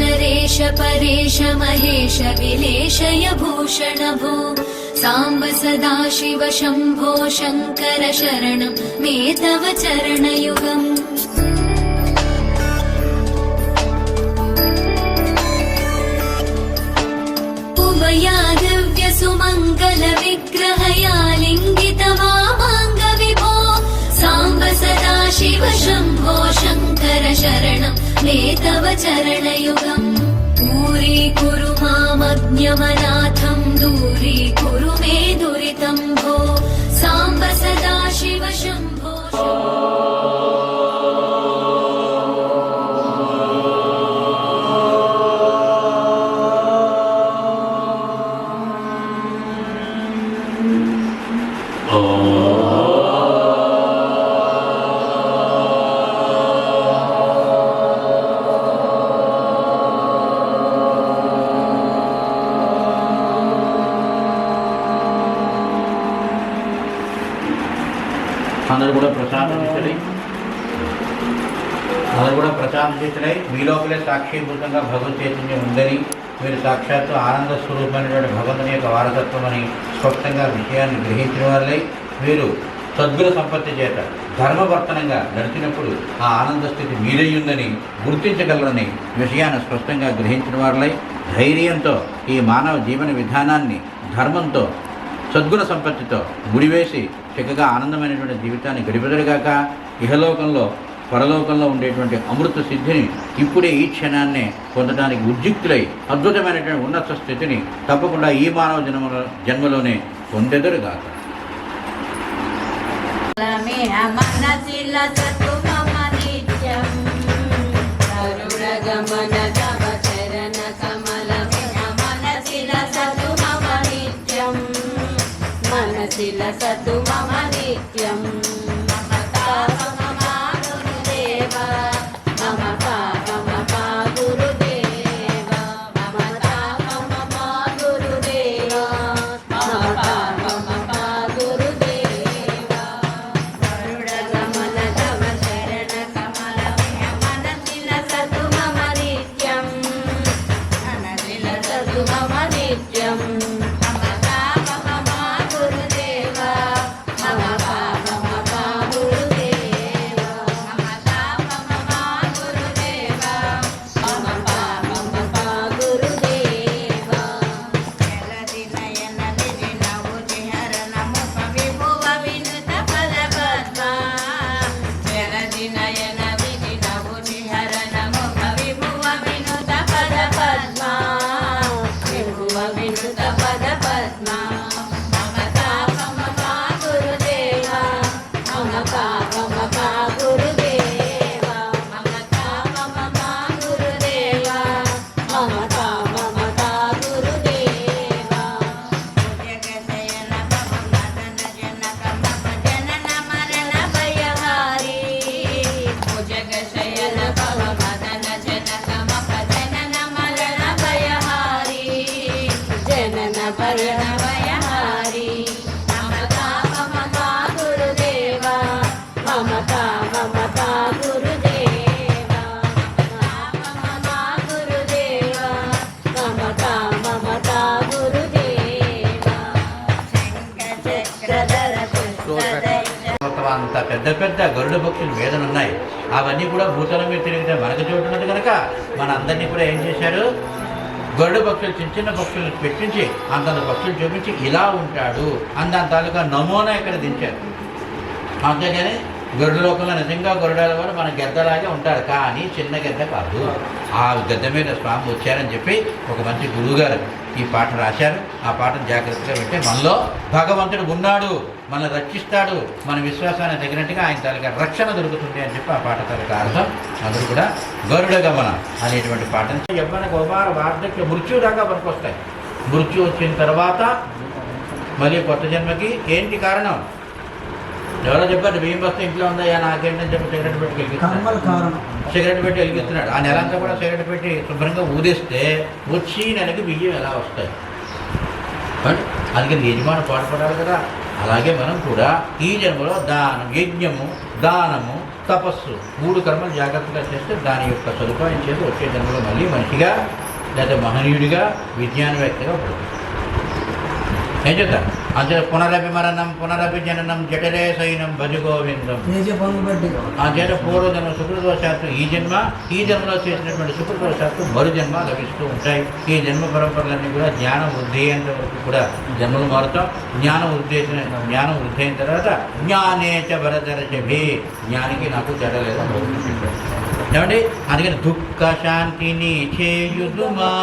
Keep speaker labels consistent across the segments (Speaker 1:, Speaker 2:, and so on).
Speaker 1: नरेश परेश महेश विलेशय भूषण भो साम्ब सदाशिव शम्भो शङ्कर शरणं मे तव चरणयुगम् उमया दिव्य सुमङ्गल विग्रहया लिङ्गित वामाङ्ग विभो साम्ब सदाशिव शम्भो शङ्कर शरणं मे तव चरणयुगम् दूरीकुरु मामज्ञमनाथं दूरीकुरु मे दुरितं भो साम्ब सदाशिव शम्भो
Speaker 2: అందరూ కూడా ప్రశాంతితులై మీ లోపలే సాక్షిభూతంగా భగవత్ చైతన్యం ఉందని మీరు సాక్షాత్తు ఆనంద స్వరూపమైనటువంటి భగవంతుని యొక్క వారసత్వం అని స్పష్టంగా విషయాన్ని గ్రహించిన వాళ్ళై మీరు సద్గుణ సంపత్తి చేత ధర్మవర్తనంగా నడిచినప్పుడు ఆ ఆనంద స్థితి మీదయ్యుందని గుర్తించగలరని విషయాన్ని స్పష్టంగా గ్రహించిన వారులై ధైర్యంతో ఈ మానవ జీవన విధానాన్ని ధర్మంతో సద్గుణ సంపత్తితో గుడివేసి చక్కగా ఆనందమైనటువంటి జీవితాన్ని గడిపెదరుగాక ఇహలోకంలో పరలోకంలో ఉండేటువంటి అమృత సిద్ధిని ఇప్పుడే ఈ క్షణాన్నే పొందడానికి ఉద్యుక్తులై అద్భుతమైనటువంటి ఉన్నత స్థితిని తప్పకుండా ఈ మానవ జన్మలోనే పొందెదరుగాక.
Speaker 3: मनसिलसतु मम नित्यं मम गुरुदेव मम पा गुरुदेव मम गुरुदेव मम पा गुरुदेव गरुडगमन तव शरण कमल मनसिलसतु मम नित्यं मनसिलसतु मम नित्यं
Speaker 2: అంత పెద్ద పెద్ద గరుడ పక్షులు వేదనున్నాయి. అవన్నీ కూడా భూతలం మీద తిరిగితే మనకు చోటు ఉన్నది కనుక మన అందరినీ కూడా ఏం చేశారు, గరుడ పక్షులు చిన్న చిన్న పక్షులు పెట్టించి అంతంత పక్షులు చూపించి ఇలా ఉంటాడు అందాని తాలూకా నమూనా ఇక్కడ దించారు. అంతేగాని గరుడ లోకంలో నిజంగా గరుడాల వారు మన గెద్దలాగే ఉంటారు, కానీ చిన్న గెద్ద కాదు. ఆ గద్ద మీద స్వామి వచ్చారని చెప్పి ఒక మంచి గురువుగారు ఈ పాట రాశారు. ఆ పాటను జాగ్రత్తగా వింటే మనలో భగవంతుడు ఉన్నాడు, మనల్ని రక్షిస్తాడు, మన విశ్వాసాన్ని తగినట్టుగా ఆయన తాలూకా రక్షణ దొరుకుతుంది అని చెప్పి ఆ పాట తాలూకా అర్థం. అందరూ కూడా గరుడ గమన అనేటువంటి పాటను యవ్వన గోపాల వార్ధక్య మృత్యు దాకా పనికొస్తాయి. మృత్యు వచ్చిన తర్వాత మళ్ళీ కొత్త జన్మకి ఏంటి కారణం? ఎవరో చెప్పారు, బియ్యం బస్తా ఇంట్లో ఉందయ్యా నాకేంటని చెప్పి సిగరెట్ పెట్టి వెలిగిస్తున్నాడు. సిగరెట్ పెట్టి వెలిగిస్తున్నాడు. ఆ నెలంతా కూడా సిగరెట్ పెట్టి శుభ్రంగా ఊదేస్తే వచ్చి నెలకి బియ్యం ఎలా వస్తాయి? అందుకని యజమాని పాటుపడాలి కదా. అలాగే మనం కూడా ఈ జన్మలో దానం, యజ్ఞము, దానము, తపస్సు 3 కర్మలు జాగ్రత్తగా చేస్తే దాని యొక్క సదుపాయం చేసి వచ్చే జన్మలో మళ్ళీ మనిషిగా లేదా మహనీయుడిగా విజ్ఞానవేత్తగా పడుతుంది. ఏం చెప్తాను అంతే. పునరభిమరణం పునరభిజననం జఠరే సైనం భజ గోవిందం. ఆ చేత పూర్వజన్మ సుకృతవశాత్తు ఈ జన్మలో చేసినటువంటి సుకృతవశాత్తు మరు జన్మ లభిస్తూ ఉంటాయి. ఈ జన్మ పరంపరలన్నీ కూడా జ్ఞానం వృద్ధి అయినంత వరకు కూడా జన్మలు మారుతాం. జ్ఞానం వృద్ధి అయిన తర్వాత జ్ఞానేచ భరతరచభి, జ్ఞానికి నాకు తేడా లేదా ఏమండి. అందుకని దుఃఖ శాంతిని చేయుదుమా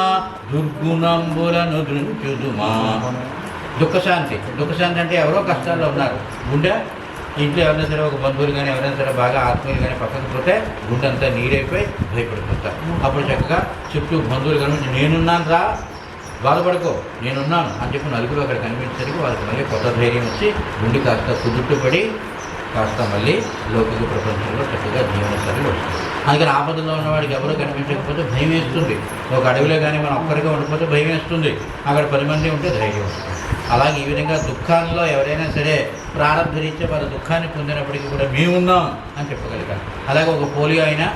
Speaker 2: దుర్గుణంబులను దృంచుదుమా. దుఃఖశాంతి అంటే ఎవరో కష్టాల్లో ఉన్నారు. గుండె ఇంట్లో ఎవరైనా సరే ఒక బంధువులు కానీ ఎవరైనా సరే బాగా ఆత్మీయులు కానీ పక్కకు పోతే గుండె అంతా నీరైపోయి భయపడిపోతారు. అప్పుడు చక్కగా చుట్టూ బంధువులు కనిపించి నేనున్నాను రా, బాధపడుకో నేనున్నాను అని చెప్పి నలుగురు అక్కడ కనిపించేసరికి వాళ్ళకి మళ్ళీ కొత్త ధైర్యం వచ్చి గుండె కాస్త కుదుట్టుపడి కాస్త మళ్ళీ లౌకిక ప్రపంచంలో చక్కగా జీవనశైలి వస్తుంది. అందుకని ఆపదలో ఉన్నవాడికి ఎవరో కనిపించకపోతే భయం వేస్తుంది. ఒక అడవిలో కానీ మనం ఒక్కరిగా ఉండిపోతే భయం వేస్తుంది. అక్కడ 10 మంది ఉంటే ధైర్యం వస్తుంది. అలాగే ఈ విధంగా దుఃఖాల్లో ఎవరైనా సరే ప్రారంభరీత్యా వారి దుఃఖాన్ని పొందినప్పటికీ కూడా మేమున్నాం అని చెప్పగలిగాను. అలాగే ఒక పోలియో అయినా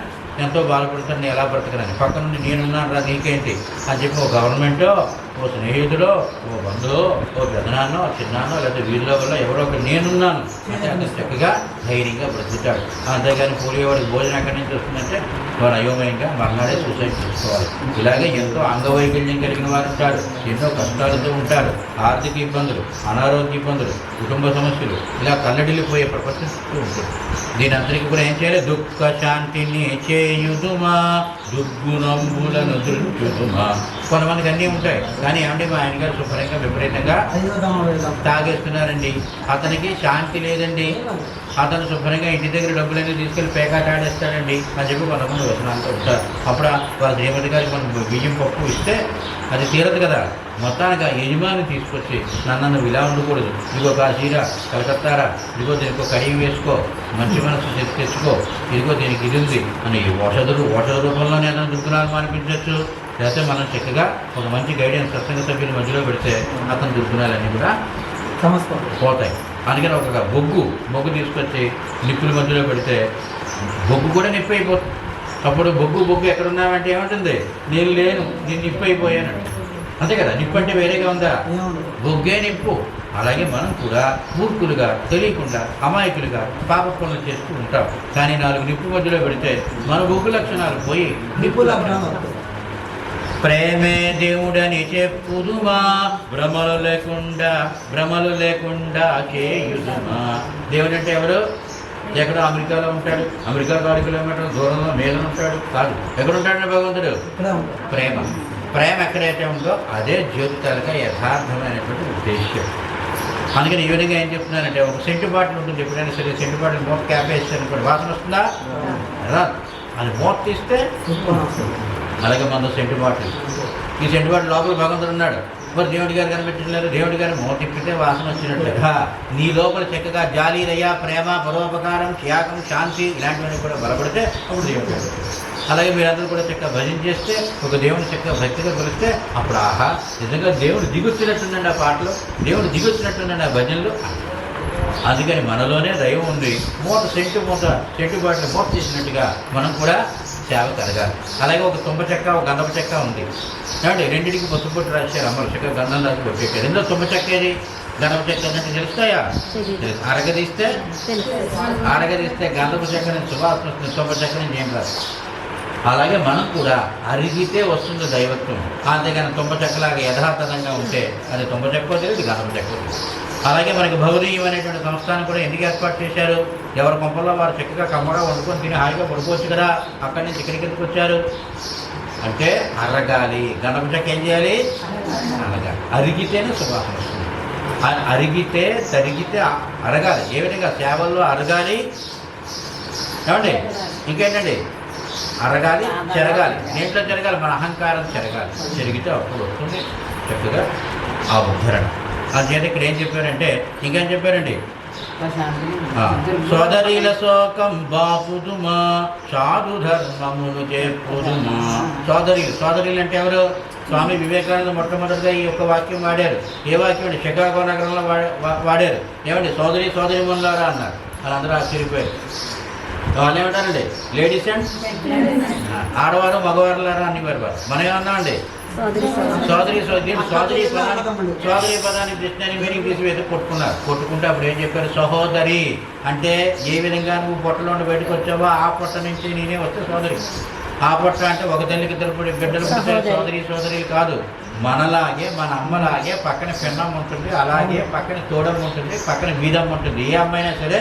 Speaker 2: ఎంతో బాధపడుతాను, నేను ఎలా బ్రతకనని పక్క నుండి నేనున్నాను రా నీకేంటి అని చెప్పి ఒక గవర్నమెంటో ఓ స్నేహితుడో ఓ బంధువో ఓ పెదనాన్నో చిన్నాన్నో లేదా వీధిలో వల్ల ఎవరో ఒకరు నేనున్నాను అంటే అతను చక్కగా ధైర్యంగా బ్రతుకుతాడు. అంతేగాని పోలియో వాడికి భోజనం ఎక్కడి నుంచి వస్తుందంటే వాడు అయోమయంగా మర్నాడే సూసైడ్ చేసుకోవాలి. ఇలాగే ఎంతో అంగవైకల్యం కలిగిన వారు ఉంటారు, ఎన్నో కష్టాలతో ఉంటారు, ఆర్థిక ఇబ్బందులు, అనారోగ్య ఇబ్బందులు, కుటుంబ సమస్యలు, ఇలా కళ్ళడిల్లిపోయే ప్రపంచం ఉంటుంది. దీని అందరికీ కూడా ఏం చేయాలి? దుఃఖ శాంతిని చేయుదుమా దుర్గుణంబులను దృంచుదుమా. కొంతమందికి అన్నీ ఉంటాయి కానీ ఏమంటే మా ఆయన గారు శుభ్రంగా విపరీతంగా తాగేస్తున్నారండి, అతనికి శాంతి లేదండి, అతను శుభ్రంగా ఇంటి దగ్గర డబ్బులన్నీ తీసుకెళ్ళి పేకాట ఆడేస్తాడండి అని చెప్పి కొంతమంది వచనాలతో ఉంటారు. అప్పుడు వాళ్ళ శ్రీమతి గారికి మనం బియ్యం పప్పు ఇస్తే అది తీరదు కదా. మొత్తానికి ఆ యజమాని తీసుకొచ్చి నన్ను ఇలా ఉండకూడదు, ఇదిగో కాశీరా కలకత్తారా, ఇదిగో దీనికి ఒక కడియం వేసుకో, మంచి మనసు తెచ్చుకో, ఇదిగో దీనికి ఇది ఉంది అని ఓషధ రూపంలోనే ఏదైనా దుర్గుణాలు మానిపించవచ్చు. లేకపోతే మనం చక్కగా ఒక మంచి గైడెన్స్ సత్సంగ సభ్యుల మధ్యలో పెడితే అతని దుర్గుణాలన్నీ కూడా పోతాయి. అందుకని ఒక బొగ్గు తీసుకొచ్చి నిప్పుల మధ్యలో పెడితే బొగ్గు కూడా నిప్పు అయిపోతుంది. అప్పుడు బొగ్గు ఎక్కడున్నామంటే ఏమంటుంది? నేను లేను, నేను నిప్పు అయిపోయాను. అంతే కదా, నిప్పు అంటే వేరేగా ఉందా? బొగ్గే నిప్పు. అలాగే మనం కూడా మూర్ఖులుగా తెలియకుండా అమాయకులుగా పాప పనులు చేస్తూ ఉంటాం. కానీ 4 నిప్పు మధ్యలో పెడితే మన బొగ్గు లక్షణాలు పోయి నిప్పు లక్షణాలు. ప్రేమే దేవుడని చెప్పుదుమా భ్రమలు లేకుండా చేయుదుమా. దేవుడు అంటే ఎవరు? ఎక్కడో అమెరికాలో ఉంటాడు, అమెరికా 6 కిలోమీటర్ల దూరంలో మీద ఉంటాడు కాదు. ఎక్కడ ఉంటాడని భగవంతుడు? ప్రేమ ఎక్కడైతే ఉందో అదే జ్యోతితాలుగా యథార్థమైనటువంటి ఉద్దేశ్యం. అందుకని ఈ విధంగా ఏం చెప్తున్నానంటే, ఒక సెంటు బాటిల్ ఉంటుంది, ఎప్పుడైనా సరే సెంటు బాటిల్ మూత క్యాప్ వేస్తాను కూడా వాసన వస్తుందా? అది మూత తీస్తే అలాగే మన సెంటు బాటిల్, ఈ సెంటు బాటిల్ లోపల భగవంతుడు ఉన్నాడు. మరి దేవుడి గారు కనిపించలేదు, దేవుడి గారు మూత తిప్పితే వాసన వచ్చినట్లుగా నీ లోపల చక్కగా జాలి, దయ, ప్రేమ, పరోపకారం, త్యాగం, శాంతి ఇలాంటివన్నీ కూడా బలపడితే అప్పుడు దేవుడు గారు. అలాగే మీరందరూ కూడా చక్కగా భజన చేస్తే, ఒక దేవుని చక్కగా భక్తిగా కొలిస్తే అప్పుడు ఆహా నిజంగా దేవుడు దిగొచ్చినట్టుందండి ఆ పాటలు, దేవుడు దిగొచ్చినట్టుందండి ఆ భజనలు. అందుకని మనలోనే దైవం ఉంది. సెంటు బాటిల్ మూత చేసినట్టుగా మనం కూడా సేవ కలగాలి. అలాగే ఒక తుంప చెక్క, ఒక గంధపు చెక్క ఉంది ఏమంటే, రెండింటికి పొట్టు రాశారు అమ్మలు, చక్కగా గంధం రాసి పెట్టారు. ఎందులో తుంప చెక్క ఏది, గంధపు చెక్క అంటే తెలుస్తాయా? అరగదీస్తే గంధపు చెక్క నుంచి సువాసన వస్తుంది, తుంప చెక్క నుంచి ఏం రాదు. అలాగే మనం కూడా అరిగితే వస్తుంది దైవత్వం. అంతేగాని తుంప చెక్కలాగా యథాతథంగా ఉంటే అది తుంప చెక్క తెలియదు, గంధపు చెక్క తెలియదు. అలాగే మనకి భౌరీయం అనేటువంటి సంస్థానం కూడా ఎందుకు ఏర్పాటు చేశారు? ఎవరి కొంపల్లో వారు చక్కగా కమ్మగా వండుకొని తిని హాయిగా పడుకోవచ్చు కదా. అక్కడి నుంచి ఇక్కడికి ఎందుకు వచ్చారు అంటే అరగాలి. గంధపు చెక్క ఏం చేయాలి? అరగాలి. అరిగితేనే సువాసన వస్తుంది. అరిగితే తరిగితే అరగాలి. ఏ విధంగా సేవల్లో అరగాలి ఏమండి, ఇంకేంటండి అరగాలి, చెరగాలి. దేంట్లో చెరగాలి? మన అహంకారం చెరగాలి. చెరిగితే అప్పుడు వస్తుంది చక్కగా ఆ ఉద్ధరణ. అందుచేత ఇక్కడ ఏం చెప్పారంటే, ఇంకేం చెప్పారండి? సోదరీల శోకం బాపుదుమా సాధు ధర్మమును చెప్పుదుమా. సోదరీలు అంటే ఎవరు? స్వామి వివేకానంద మొట్టమొదటిగా ఈ యొక్క వాక్యం వాడారు. ఏ వాక్యం అండి? షికాగో నగరంలో వాడారు. ఏమండి? సోదరి మనులారా అన్నారు. వాళ్ళందరూ ఆశ్చర్యపోయారు. వాళ్ళు ఏమంటారండి? లేడీస్ అండ్ ఆడవారు మగవారులారా అనేవారు. మనం ఏమన్నామండి? సోదరి పదాన్ని డిక్షనరీ మీనింగ్ తీసివేసి కొట్టుకుంటే అప్పుడు ఏం చెప్పారు? సహోదరి అంటే ఏ విధంగా నువ్వు పొట్టలో బయటకు వచ్చావో ఆ పొట్ట నుంచి నేనే వస్తే సోదరి. ఆ పొట్ట అంటే ఒక తల్లికి ఇద్దరు బిడ్డలు పుట్టే సోదరి కాదు. మనలాగే మన అమ్మలాగే పక్కన పెన్నమ్మ ఉంటుంది, అలాగే పక్కన తోడమ్మ ఉంటుంది, పక్కన వీధమ్మ ఉంటుంది. ఏ అమ్మైనా సరే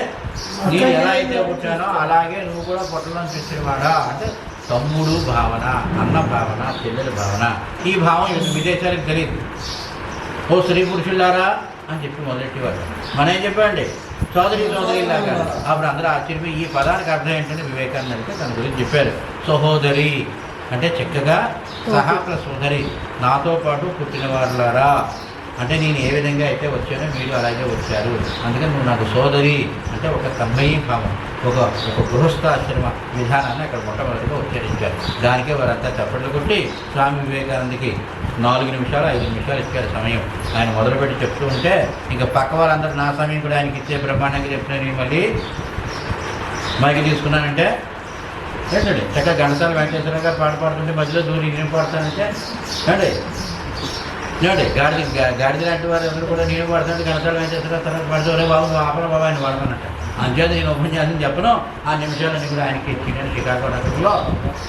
Speaker 2: నేను ఎలా అయితే పుట్టానో అలాగే నువ్వు కూడా పొట్టలో తెచ్చినవాడా అంటే తమ్ముడు భావన, అన్న భావన, చెల్లెల భావన. ఈ భావం విదేశాలకు తెలియదు. ఓ స్త్రీ పురుషులారా అని చెప్పి మొదలెట్టేవాడు. మనం ఏం చెప్పండి? సోదరిలాగా. అప్పుడు అందరూ ఆశ్చర్యపోయి ఈ పదానికి అర్థం ఏంటంటే వివేకానంద అంటే తన గురించి చెప్పారు. సహోదరి అంటే చక్కగా సహా ప్లస్ సోదరి, నాతో పాటు పుట్టిన వారులారా అంటే నేను ఏ విధంగా అయితే వచ్చానో మీరు అలాగే వచ్చారు. అందుకని నువ్వు నాకు సోదరి అంటే ఒక తన్మయీ భావం, ఒక గృహస్థాశ్రమ విధానాన్ని అక్కడ మొట్టమొదటిగా ఉచ్చరించారు. దానికే వారంతా చప్పట్లు కొట్టి స్వామి వివేకానందకి 4 నిమిషాలు 5 నిమిషాలు ఇచ్చారు సమయం. ఆయన మొదలుపెట్టి చెప్తూ ఉంటే ఇంకా పక్క వాళ్ళందరూ నా సమయం కూడా ఆయనకి ఇచ్చే బ్రహ్మాండంగా చెప్తున్నాను. మళ్ళీ మైకి తీసుకున్నానంటే ఏంటండి చక్కగా ఘంటసాల వెంకటేశ్వర గారు పాడుతుంటే మధ్యలో దూరి నేను పాడతానంటే ఏమండి గాడిద లాంటి వారు అందరూ కూడా నేను పాడుతుంటే ఘంటసాల వెంకటేశ్వర తర్వాత పడుతూనే బాబు ఆపల బాబు ఆయన పాడమన్నట్ట. అంచేత నేను ఉపన్యాసం చెప్పను. ఆ నిమిషాలన్నీ కూడా ఆయనకి ఇచ్చిన షికాగో నగరంలో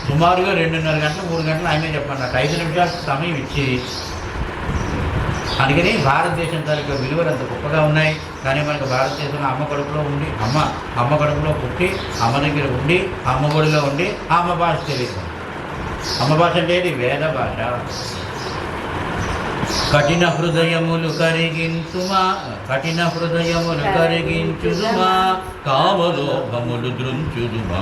Speaker 2: సుమారుగా 2:30 గంటలు 3 గంటలు ఆయనే చెప్పన్నట్టు 5 నిమిషాలు సమయం ఇచ్చి. అందుకని భారతదేశం తాలూకా విలువలు అంత గొప్పగా ఉన్నాయి. కానీ మనకు భారతదేశంలో అమ్మ కడుపులో ఉండి అమ్మ కడుపులో పుట్టి అమ్మ దగ్గర ఉండి అమ్మ ఒడిలో ఉండి అమ్మ భాష తెలియదు. అమ్మ భాష అంటే ఇది వేద భాష. కఠిన హృదయములు కరిగించుమా కామలోభములు దృంచుదుమా.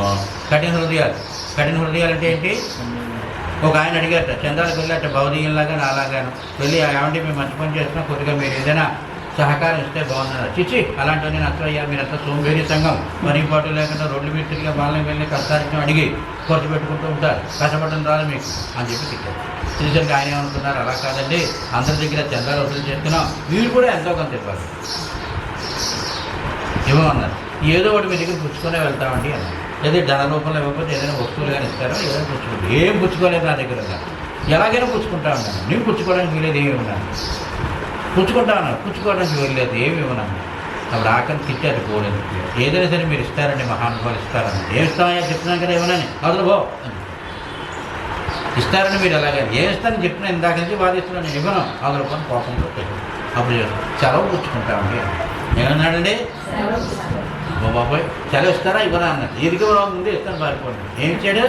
Speaker 2: కఠిన హృదయాలు అంటే ఏంటి? ఒక ఆయన అడిగారట, చందాలకు వెళ్ళారట భౌదీయంలాగా నాలాగాను వెళ్ళి ఏమంటే మేము మంచి పని చేస్తున్నాం, కొద్దిగా మీరు ఏదైనా సహకారం ఇస్తే బాగున్నారు. చిచ్చి అలాంటివన్నీ నచ్చయ్యా, మీరంతా సోంబేరి సంఘం, పని పాటు లేకుండా రోడ్ల మీద తిరిగి వాళ్ళని వెళ్ళి కష్టానికి అడిగి ఖర్చు పెట్టుకుంటూ ఉంటారు, కష్టపడడం రాదు మీకు అని చెప్పి తిట్టారు. తెలిసరికి ఆయన ఏమనుకున్నారు? అలా కాదండి, అందరి దగ్గర చందాలు వసూలు చేస్తున్నాం, మీరు కూడా ఎంతో కొంత ఇవ్వాలి, ఇవ్వమన్నారు. ఏదో ఒకటి మీ దగ్గర పుచ్చుకొనే వెళ్తామండి అన్నారు. లేదా ధన రూపంలో ఇవ్వకపోతే ఏదైనా వస్తువులు కానీ ఇస్తారో ఏదైనా పుచ్చుకోండి. ఏం పుచ్చుకోలేదు నా దగ్గర ఉన్నారు, ఎలాగైనా పుచ్చుకుంటా ఉన్నాను. నేను పుచ్చుకోవడానికి వీలేదు ఏమి ఉన్నాను, పుచ్చుకుంటా ఉన్నాను, పుచ్చుకోవడానికి వీలేదు ఏమి ఇవ్వన్నాను. అప్పుడు ఆకలి తిట్టారు పోలేదు. ఏదైనా సరే మీరు ఇస్తారండి, మహానుభావులు ఇస్తారని. ఏమి ఇస్తామయ్యా చెప్తున్నాను కదా ఇవ్వనని, అదులు బో ఇస్తారని మీరు ఎలాగని ఏమి ఇస్తారని చెప్తున్నాను, ఇందాక నుంచి వాదిస్తున్నాను, నేను ఇవ్వను, ₹100 కోపంతో అప్పుడు సెలవు పుచ్చుకుంటామండి. ఏమన్నాడండి? ఓ బాబోయ్ సెలవు ఇస్తారా ఇవ్వరా అన్నట్టు. ఎదిగి ముందు ఇస్తాను పారిపోండి. ఏం ఇచ్చాడు?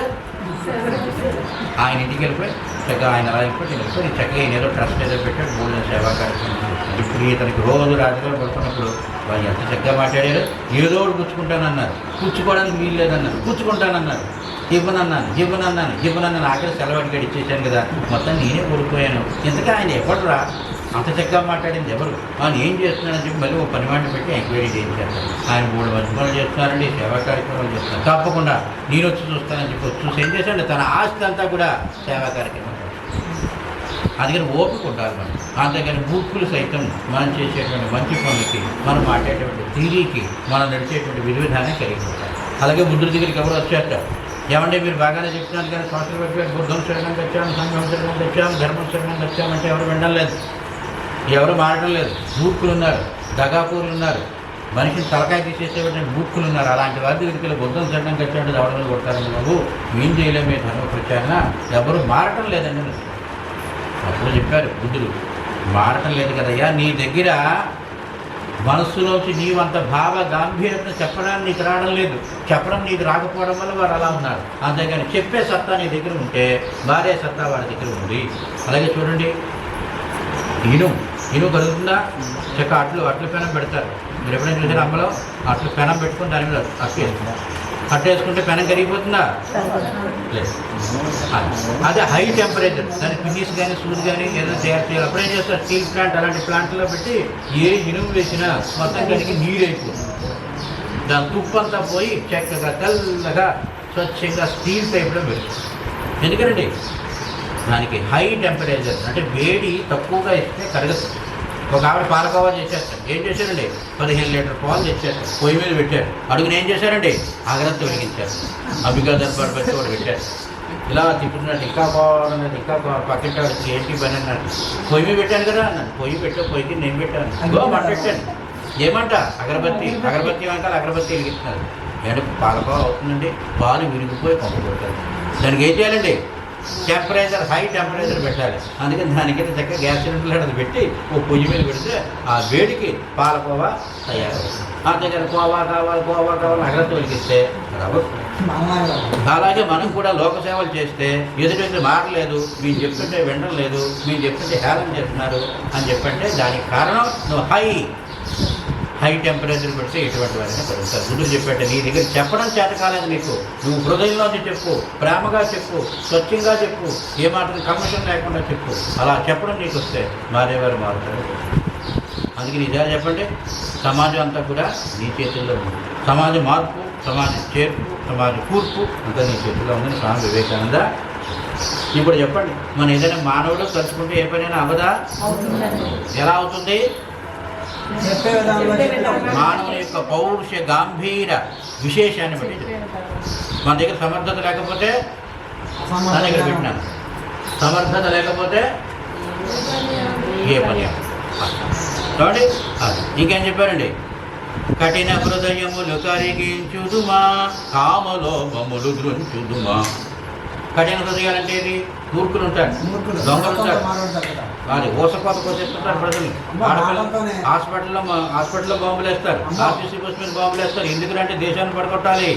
Speaker 2: ఆయన ఇంటికి వెళ్ళిపోయి చక్కగా ఆయన అలా వెళ్ళిపోయి చక్కగా ఈయన ఏదో ట్రస్ట్ ఏదో పెట్టాడు, భోజన సేవా కార్యక్రమం. ఇప్పుడు ఇతనికి రోజు రాత్రిలో పడుతున్నప్పుడు వాళ్ళు ఎంత చక్కగా మాట్లాడారు. ఏదో ఒకటి పుచ్చుకుంటానన్నారు, పుచ్చుకోవడానికి వీలు లేదన్నారు, పుచ్చుకుంటానన్నారు, ఇవ్వనన్నాను. ఆఖరి సెలవు అడిగాడు, ఇచ్చేసాను కదా, మొత్తం నేనే కోల్పోయాను. ఇంతకీ ఆయన ఎవరురా అంత చక్కగా మాట్లాడింది ఎవరు, ఆయన ఏం చేస్తున్నాడని చెప్పి మళ్ళీ ఒక పనివాడిని పెట్టి ఎంక్వైరీ చేయించారు. ఆయన 3 మంచి పనులు చేస్తున్నారండి, సేవా కార్యక్రమాలు చేస్తున్నారు, తప్పకుండా నేను వచ్చి చూస్తానని చెప్పి చూసి ఏం చేశాడు, తన ఆస్తి అంతా కూడా సేవా కార్యక్రమం. అందుకని ఓపిక ఉండాలి మనం. అంతేగాని మూర్ఖులు సైతం మనం చేసేటువంటి మంచి పనులకి, మనం మాట్లాడేటువంటి తీరికి, మనం నడిచేటువంటి విధానం కలిగి ఉంటారు. అలాగే బుద్ధుడి దగ్గరికి ఎవరు వచ్చారట, ఏమంటే మీరు బాగానే చెప్తున్నారు కానీ సోషల్ వెల్ఫేర్ బుద్ధం శరణం తెచ్చాము, సంఘం శరణం తెచ్చాము, ధర్మం శరణం తెచ్చామంటే ఎవరు వినడం లేదు, ఎవరు మారడం లేదు. మూర్ఖులు ఉన్నారు, దగాపూర్లు ఉన్నారు, మనిషిని తలకాయ తీసేసేటువంటి మూర్ఖులు ఉన్నారు. అలాంటి వారి దగ్గరికి బుద్ధం శరణం తెచ్చాడు ఎవరి కొడతారని బాబు ఏం చేయలేము, మీ ధర్మ ప్రచారణ ఎవరు మారటం లేదండి. అప్పుడు చెప్పారు బుద్ధుడు, మారటం లేదు కదయ్యా, నీ దగ్గర మనస్సులోంచి నీవంత భావ గాంభీర్యత చెప్పడానికి నీకు రావడం లేదు, చెప్పడం నీకు రాకపోవడం వల్ల వారు అలా ఉన్నారు. అంతేగాని చెప్పే సత్తా నీ దగ్గర ఉంటే భార్య సత్తా వాడి దగ్గర ఉంది. అలాగే చూడండి, ఇనుము కలుగుతుందా, అట్లు పెనం పెడతారు. మీరు ఎప్పుడైనా చూసారు అమ్మలో అట్లు పెనం పెట్టుకుని దాని మీద అట్లు వేస్తున్నారు. అట్ట వేసుకుంటే పెనం కరిగిపోతుందా? లేదు. అదే హై టెంపరేచర్, దాని పిన్నిస్ కానీ సూది కానీ ఏదైనా తయారు చేయాలి. అప్పుడేం చేస్తారు, స్టీల్ ప్లాంట్ అలాంటి ప్లాంట్లో పెట్టి ఏ ఇనుము వేసినా మొత్తం కడిగి నీరు అయిపోతుంది. దాని తుప్పు అంతా పోయి చక్కగా తెల్లగా స్వచ్ఛంగా స్టీల్ టైప్లో పెడుతుంది. ఎందుకండి దానికి హై టెంపరేచర్ అంటే వేడి తక్కువగా ఇస్తే కరగదు. ఒక ఆవిడ పాలకోవా చేసేస్తారు. ఏం చేశారండి, 15 లీటర్ పాలు తెచ్చారు, పొయ్యి మీద పెట్టారు. అడుగుని ఏం చేశారండి, అగరత్తి వెలిగించారు. అంబికా దర్బార్ పెట్టి వాడు పెట్టారు. ఇలా తిప్పుతున్నట్టు ఇంకా బాగున్నది, ఇంకా పక్కింటి వాడికి ఏంటి పని అన్నాడు. పొయ్యి మీద పెట్టాను కదా అన్నాడు. పొయ్యి పెట్టా, పొయ్యికి నేను పెట్టాను, ఇగో మంట పెట్టాను. ఏమంట, అగరబత్తి వెనకాల అగరబత్తి వెలిగిస్తున్నారు. ఏంటంటే పాలకోవా అవుతుందండి, పాలు విరిగిపోయి పంపు కొట్టారు. దానికి ఏం చేయాలండి, టెంపరేచర్ హై టెంపరేచర్ పెట్టాలి. అందుకని దానికైతే చక్కగా గ్యాస్ సిలిండర్ అది పెట్టి ఓ పొయ్యి మీద పెడితే ఆ వేడికి పాలకోవా తయారవుతుంది. అంతేకాని కోవా కావాలి అగరత్తి వెలిగిస్తే రావు. అలాగే మనం కూడా లోక సేవలు చేస్తే ఎదుటి మారలేదు, మీరు చెప్తుంటే వినడం లేదు, మీరు చెప్తుంటే హేళన చేస్తున్నారు అని చెప్పంటే దానికి కారణం నువ్వు హై టెంపరేచర్ పెడితే ఎటువంటి వారైనా పెరుగుతారు. గురువు చెప్పంటే నీ దగ్గర చెప్పడం చేత కాలేదు నీకు, నువ్వు హృదయంలోంచి చెప్పు, ప్రేమగా చెప్పు, స్వచ్ఛంగా చెప్పు, ఏమాత్రం కమిషన్ లేకుండా చెప్పు. అలా చెప్పడం నీకు వస్తే మారేవారు మారుతారు. అందుకే నిజాలు చెప్పండి, సమాజం అంతా కూడా నీ చేతుల్లో ఉంది. సమాజ మార్పు, సమాజ చేర్పు, సమాజ కూర్పు అంతా నీ చేతుల్లో ఉందని స్వామి వివేకానంద. ఇప్పుడు చెప్పండి, మన ఏదైనా మానవుడు తలుచుకుంటే ఏ పనైనా అవదా? ఎలా అవుతుంది? మానవుని యొక్క పౌరుష గాంభీర విశేషాన్ని బట్టి మన దగ్గర సమర్థత లేకపోతే నా దగ్గర పెట్టినాను, సమర్థత లేకపోతే ఏ పని చూడండి. ఇంకేం చెప్పారండి, కఠిన హృదయములు కరిగించుదుమా, కామలోభములు దృంచుదుమా. కఠిన హృదయాలు అంటే ఏది, మూర్ఖులు ఉంటారు, దొంగలు ఉంటారు, అది ఊసకోత కోసేస్తుంటారు ప్రజలు. హాస్పిటల్లో బాంబులు వేస్తారు, ఆర్టీసీ బస్ మీద బాంబులు వేస్తారు. ఎందుకంటే దేశాన్ని పడగొట్టాలి.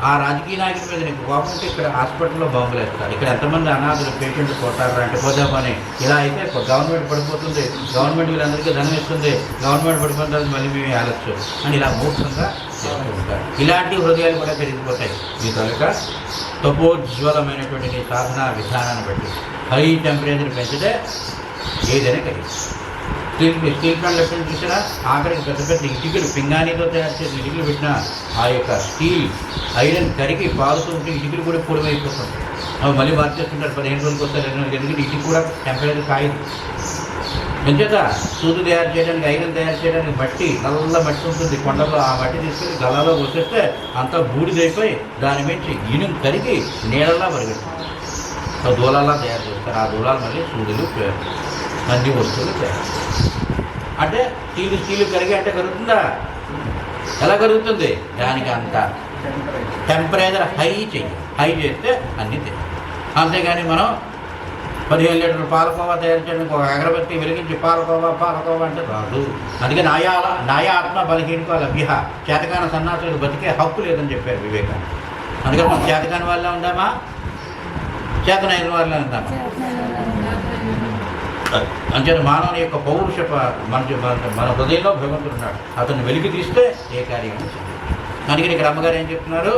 Speaker 2: ఆ రాజకీయ నాయకుల మీద నీకు కోపం ఉంటే ఇక్కడ హాస్పిటల్లో బాంబులు వేస్తారు. ఇక్కడ ఎంతమంది అనాథులు పేషెంట్లు పోతారు అంటే పోదామని. ఇలా అయితే గవర్నమెంట్ పడిపోతుంది, గవర్నమెంట్ వీళ్ళందరికీ ధనం ఇస్తుంది, గవర్నమెంట్ పడిపోయిన తర్వాత మళ్ళీ మేము వెళ్ళచ్చు అని ఇలా మూర్ఖంగా చేస్తూ ఉంటారు. ఇలాంటి హృదయాలు కూడా పెరిగిపోతాయి. మీ తొలక తపోజ్వలమైనటువంటి నీ సాధన విధానాన్ని బట్టి హై టెంపరేచర్ పెంచితే ఏదైనా కలిగి స్టీల్ ప్లాంట్ ఎప్పుడు చూసినా ఆఖరికి పెద్ద పెద్ద ఇటుకలు, పింగాణితో తయారు చేసిన ఇటుకలు పెట్టినా ఆ యొక్క స్టీల్ ఐరన్ కరిగి పారుతూ ఉంటే ఇటుకలు కూడా పొడవైపోతుంది. అవి మళ్ళీ మార్చేస్తుంటారు, 15 రోజులకు వస్తారు, 2 రోజులు. ఎందుకంటే ఇటుక కూడా టెంపరేచర్ కాయదు. ఎంచేత సూదు తయారు చేయడానికి, ఐరన్ తయారు చేయడానికి మట్టి, నల్ల మట్టి ఉంటుంది కొండలో. ఆ మట్టి తీసుకెళ్ళి గల్లాలో వచ్చేస్తే అంతా బూడిదైపోయి దాని మించి ఇనుము కరిగి నీళ్ళలా పరిగెడుతుంది. ఆ దూలాలా తయారు చేస్తారు. ఆ దూలాలు మళ్ళీ సూదులు, అన్ని వస్తువులు తయారు. అంటే స్టీలు కరిగి అంటే కరుగుతుందా? ఎలా కరుగుతుంది? దానికి అంత టెంపరేచర్ హై చెయ్యి, హై చేస్తే అన్నీ తెలియదు. అంతేగాని మనం 15 లీటర్లు పాలకోవా తయారు చేయడానికి ఒక అగరబత్తి వెలిగించి పాలకోవా అంటే రాదు. అందుకే నాయా ఆత్మ బలహీనకో లభ్య, చేతకాన సన్నాసులకు బతికే హక్కు లేదని చెప్పారు వివేకానంద. అందుకని మనం చేతకాని వాళ్ళ ఉందామా, చేతనైన వాళ్ళ ఉందామా? అంచేత మానవుని యొక్క పౌరుష మన హృదయంలో భగవంతుడు ఉన్నాడు. అతన్ని వెలికి తీస్తే ఏ కార్యం వచ్చింది. అందుకని ఇక్కడ అమ్మగారు ఏం చెప్తున్నారు,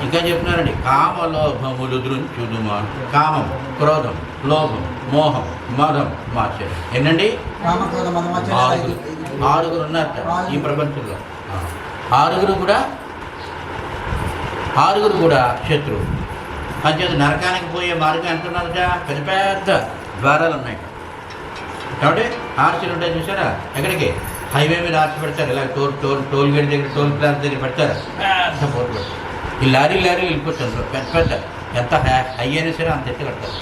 Speaker 2: ఇంకా చెప్తున్నారండి, కామలోభములు దృంచుదుమా. కామం, క్రోధం, లోభం, మోహం, మదం, మాత్సర్యం. ఏంటండి? 6 ఉన్నారట ఈ ప్రపంచంలో. 6 కూడా శత్రువు. అంచేత నరకానికి పోయే మార్గం ఎంత ఉన్నదట, పెద్ద పెద్ద ద్వారాలు ఉన్నాయి కాబట్టి. ఆర్చీలు ఉంటాయి చూసారా, ఎక్కడికి హైవే మీద ఆర్చి పెడతారు, ఇలా టోల్ గేట్ దగ్గర, టోల్ ప్లాజా దగ్గర పెడతారు, పెద్ద బోర్డు పెడతారు. ఈ లారీలు వెళ్ళిపోతారు, పెద్ద ఎంత హై అయినా సరే అంత ఎత్తి కడతారు.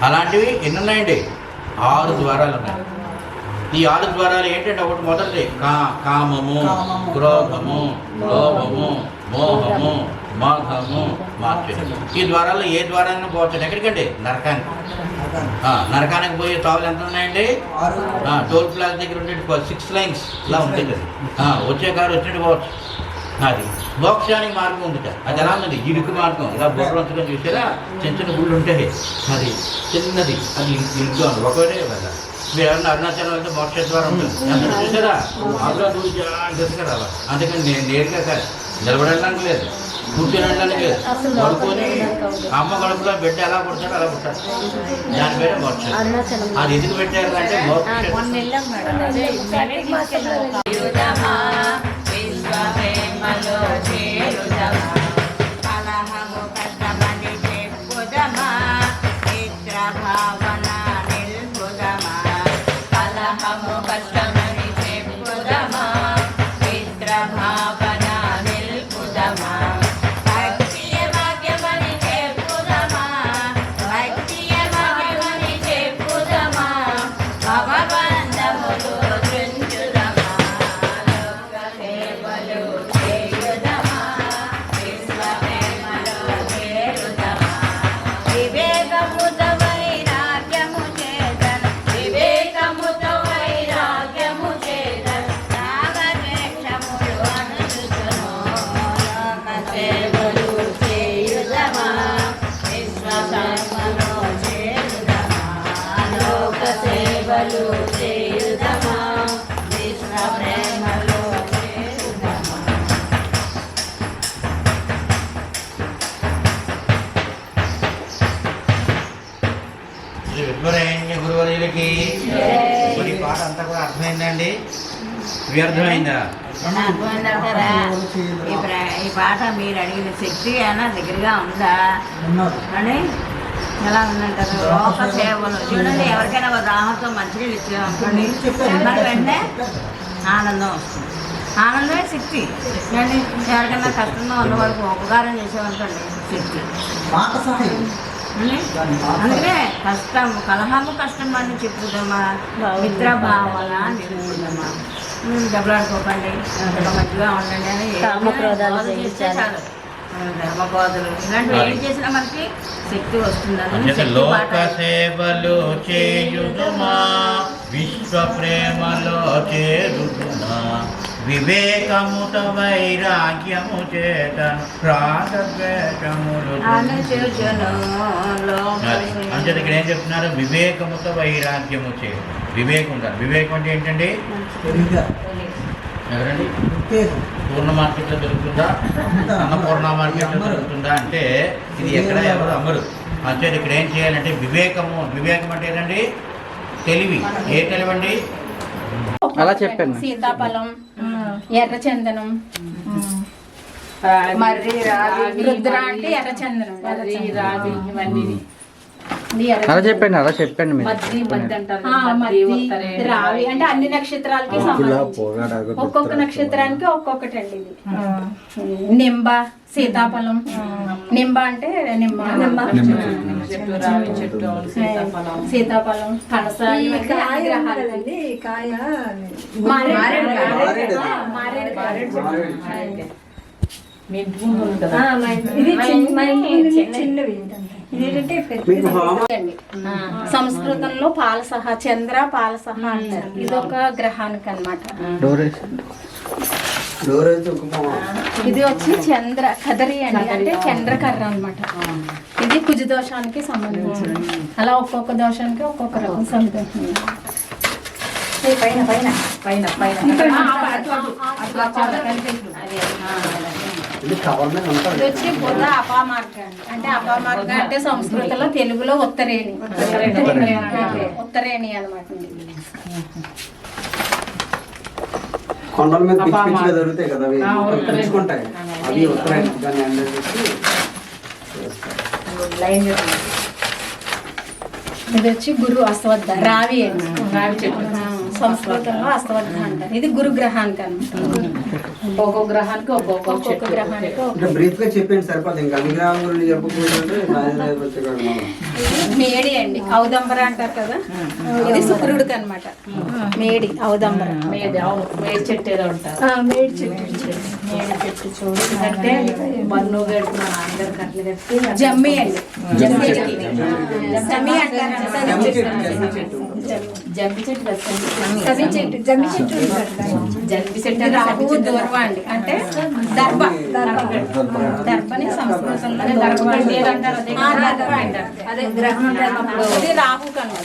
Speaker 2: అలాంటివి ఎన్ని ఉన్నాయండి? 6 ద్వారాలు ఉన్నాయి. ఈ 6 ద్వారాలు ఏంటంటే, ఒకటి మొదటిది కామము, క్రోధము, లోభము, మోహము, మోహము, మాత్సర్యం. ఈ ద్వారాల్లో ఏ ద్వారాన్ని పోవచ్చు? ఎక్కడికండి? నరకానికి. నరకానికి పోయే తావులు ఎంత ఉన్నాయండి? టోల్ ప్లాజా దగ్గర ఉండే 6 లైన్స్ ఇలా ఉంటుంది. వచ్చే కారు వచ్చినట్టు పోవచ్చు. అది మోక్షానికి మార్గం ఉందిట. అది ఎలా ఉంది? ఇరుకు మార్గం. ఇలా బొర్రంచుకొని చూసారా, చిన్న గుళ్ళు ఉంటాయి, అది చిన్నది, అది ఇరుకు ఉంది. ఒకటే కదా. మీరు ఎవరన్నా అరుణాచలం వెళ్తే మోక్ష ద్వారా ఉంటుంది, ఎంత చూసారా? అందులో దూరి జాగ్రత్తగా రావాలి. అందుకని నేను నేరుగా నిలబడడానికి లేదు, కూర్చొని వెళ్ళడానికి లేదు, పడుకొని అమ్మ కడుపులో బిడ్డ ఎలా పుడతాడో అలా పుట్టాడు. దాని పేరు మోక్షం. అది ఎందుకు పెట్టారు అంటే మోక్షం.
Speaker 3: చేరుదమా విశ్వప్రేమలో చేరుదమా కలహము కష్టమని చెప్పుదమా మిత్ర భావన నిల్పుదమా కలహము కష్టమని చెప్పుదమా మిత్ర భావన నిల్పుదమా భక్తియ భాగ్యమని చెప్పుదమా భక్తియ భాగ్యమని చెప్పుదమా భవబంధములు త్రుంచుదమా లోక సేవలు చేయుదమా విశ్వప్రేమలో చేరుదమా వివేకముతో వైరాగ్యము చేతన వివేకముతో వైరాగ్యము చేతన రాగద్వేషములు అనుచుచును లోక సేవలు చేయుదమా విశ్వప్రేమలో చేరుదమా లోక సేవలు చేయుదమా విశ్వప్రేమలో చేరుదమా
Speaker 2: శ్రీ విద్వరేణ్య గురువర్యులకి మరి ఈ పాట అంతా కూడా అర్థమైందండి? వ్యర్థమైందా?
Speaker 3: అర్థమైందంటారా? ఈ పాట మీరు అడిగిన శక్తి అయినా దగ్గరగా ఉందా అని ఎలా ఉందంటారు? లోక సేవలు చూడండి, ఎవరికైనా ఒక దాహంతో మంచినీళ్ళు ఇచ్చామనుకోండి మనకి వెంటనే ఆనందం వస్తుంది. ఆనందమే శక్తి. చూడండి, ఎవరికైనా కష్టంగా ఉన్న వాళ్ళకి ఉపకారం చేసామనుకోండి శక్తి. అందుకనే కష్టం కలహము కష్టం అని చెప్పుదామా మిత్ర భావన నిలుపుదామా దెబ్బలాడుకోకండి మంచిగా ఉండండి అని చేస్తే చాలు. ధర్మబోధలు ఇలాంటివి ఏం చేసినా మనకి శక్తి వస్తుంది.
Speaker 2: అంచేత లోక సేవలు చేయుదుమా విశ్వ ప్రేమలో చేరుదుమా వివేకముతో వైరాగ్యము చేత రాగద్వేషములు అంచేత ఇక్కడ ఏం చెప్తున్నారు? వివేకముతో వైరాగ్యము చే వివేకం కాదు. వివేకం అంటే ఏంటండి? ఎవరండి? పూర్ణ మార్కెట్లో దొరుకుతుందా, అన్నపూర్ణ మార్కెట్లో దొరుకుతుందా అంటే ఇది ఎక్కడ ఎవరు అమ్మరు. అంటే ఇక్కడ ఏం చేయాలంటే వివేకము. వివేకం అంటే ఏంటండి? తెలివి. ఏ తెలివి అండి?
Speaker 4: అలా చెప్పాను.
Speaker 5: సీతాఫలం, ఎర్రచందనం, రుద్ర అంటే ఎర్రచందనం,
Speaker 4: అలా చెప్పండి, అలా చెప్పండి మీరు.
Speaker 5: రావి అంటే అన్ని నక్షత్రాలకి సంబంధించి ఒక్కొక్క నక్షత్రానికి ఒక్కొక్కటి అండి. ఇది నింబ, సీతాఫలం. నింబ అంటే సీతాఫలం, పనస. సంస్కృతంలో పాలసహ, చంద్ర పాలసహ అంటారు. ఇది ఒక గ్రహానికి అన్నమాట. ఇది వచ్చి చంద్ర కదరి అండి, అంటే చంద్రకర్ర అన్నమాట. ఇది కుజ దోషానికి సంబంధించింది. అలా ఒక్కొక్క దోషానికి ఒక్కొక్క రకం సంబంధించింది. పైన పైన పైన పైన ఇది వచ్చి బుర్ర అపామార్గ అండి. అంటే అపామార్గ అంటే సంస్కృతంలో, తెలుగులో ఉత్తరేణి. ఉత్తరేణి అనమాట.
Speaker 6: కొండల మీద పిచ్చి పిచ్చిగా దొరుకుతాయి కదా, అవి పిచ్చుకుంటాయి. అవి ఉత్తరాయణ దాన్ని ఎండేసి
Speaker 5: ఇది వచ్చి గురు అశ్వద్ధ, రావి అండి. రావి చెట్టు సంస్కృతంలో అశ్వద్ధ అంటారు. ఇది గురు గ్రహానికి అన్నమాట. ఒక్కొక్క గ్రహానికి ఒక్కొక్క గ్రహానికి
Speaker 6: బ్రీఫ్ గా చెప్పండి సరిపోతుంది. ఇంకా అన్ని గ్రహాల గురించి చెప్పకపోతే
Speaker 5: మేడి అండి, ఔదంబర అంటారు కదా. ఇది శుక్రుడికి అన్నమాట. మేడి, ఔదంబర.
Speaker 3: మేడి చెట్టు ఏదో ఉంటారు.
Speaker 5: మేడి చెట్టు.
Speaker 3: మేడి చెట్టు చూడంటే మన్ను గడుపు మా నాన్నగారు కట్టలు కట్టి
Speaker 5: జమ్మి అండి. జమ్మి అంటారు.
Speaker 3: జమ్మి చెట్టు
Speaker 5: జమ్మి చెట్టు రాహువు దూర్వ అండి, అంటే దర్భ. దర్భని సంస్కృతంలో దర్భ అంటారు. అదే గ్రహం. అది రాహు కన్నా.